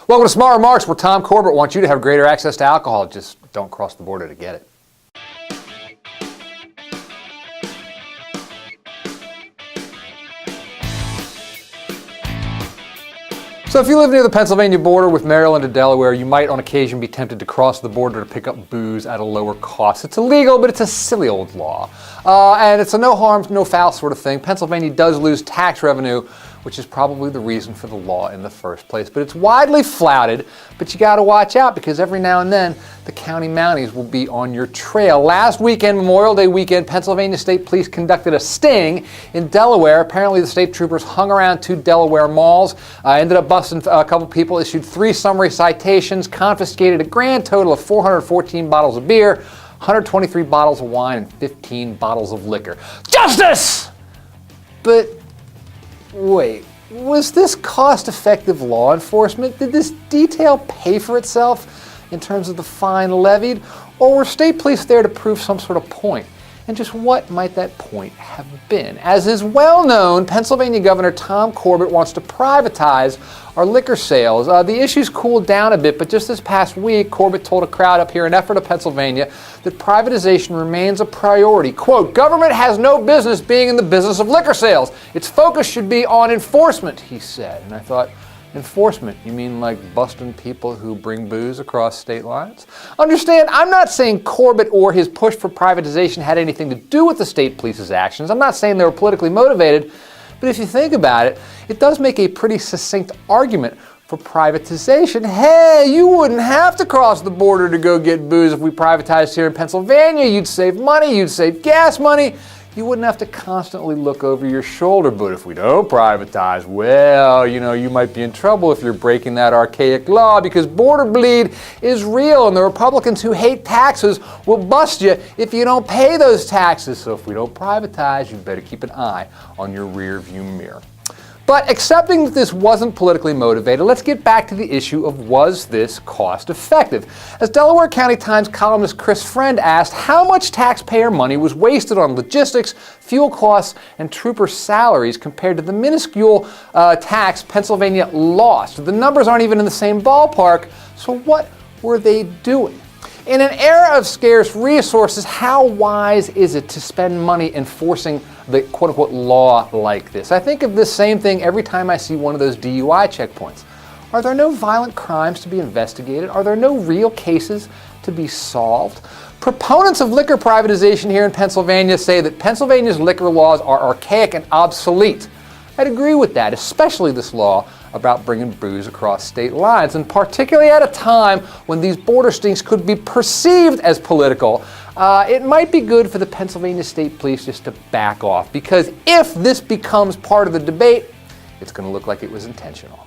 Welcome to Smart Remarks, where Tom Corbett wants you to have greater access to alcohol. Just don't cross the border to get it. So if you live near the Pennsylvania border with Maryland and Delaware, you might on occasion be tempted to cross the border to pick up booze at a lower cost. It's illegal, but it's a silly old law. And it's a no harm, no foul sort of thing. Pennsylvania does lose tax revenue, which is probably the reason for the law in the first place. But it's widely flouted, but you gotta watch out because every now and then the county mounties will be on your trail. Last weekend, Memorial Day weekend, Pennsylvania State Police conducted a sting in Delaware. Apparently the state troopers hung around two Delaware malls, ended up busting a couple people, issued 3 summary citations, confiscated a grand total of 414 bottles of beer, 123 bottles of wine, and 15 bottles of liquor. Justice! But wait, was this cost-effective law enforcement? Did this detail pay for itself in terms of the fine levied? Or were state police there to prove some sort of point? And just what might that point have been? As is well known, Pennsylvania Governor Tom Corbett wants to privatize our liquor sales. The issue's cooled down a bit, but just this past week, Corbett told a crowd up here in Effort, Pennsylvania, that privatization remains a priority. Quote, "Government has no business being in the business of liquor sales. Its focus should be on enforcement," he said. And I thought, enforcement? You mean like busting people who bring booze across state lines? Understand, I'm not saying Corbett or his push for privatization had anything to do with the state police's actions. I'm not saying they were politically motivated, but if you think about it, it does make a pretty succinct argument for privatization. Hey, you wouldn't have to cross the border to go get booze if we privatized here in Pennsylvania. You'd save money, you'd save gas money. You wouldn't have to constantly look over your shoulder. But if we don't privatize, well, you might be in trouble if you're breaking that archaic law, because border bleed is real, and the Republicans who hate taxes will bust you if you don't pay those taxes. So if we don't privatize, you better keep an eye on your rear view mirror. But accepting that this wasn't politically motivated, let's get back to the issue of, was this cost effective? As Delaware County Times columnist Chris Friend asked, how much taxpayer money was wasted on logistics, fuel costs, and trooper salaries compared to the minuscule tax Pennsylvania lost? The numbers aren't even in the same ballpark, so what were they doing? In an era of scarce resources, how wise is it to spend money enforcing the quote-unquote law like this? I think of this same thing every time I see one of those DUI checkpoints. Are there no violent crimes to be investigated? Are there no real cases to be solved? Proponents of liquor privatization here in Pennsylvania say that Pennsylvania's liquor laws are archaic and obsolete. I'd agree with that, especially this law about bringing booze across state lines, and particularly at a time when these border stings could be perceived as political. It might be good for the Pennsylvania State Police just to back off, because if this becomes part of the debate, it's going to look like it was intentional.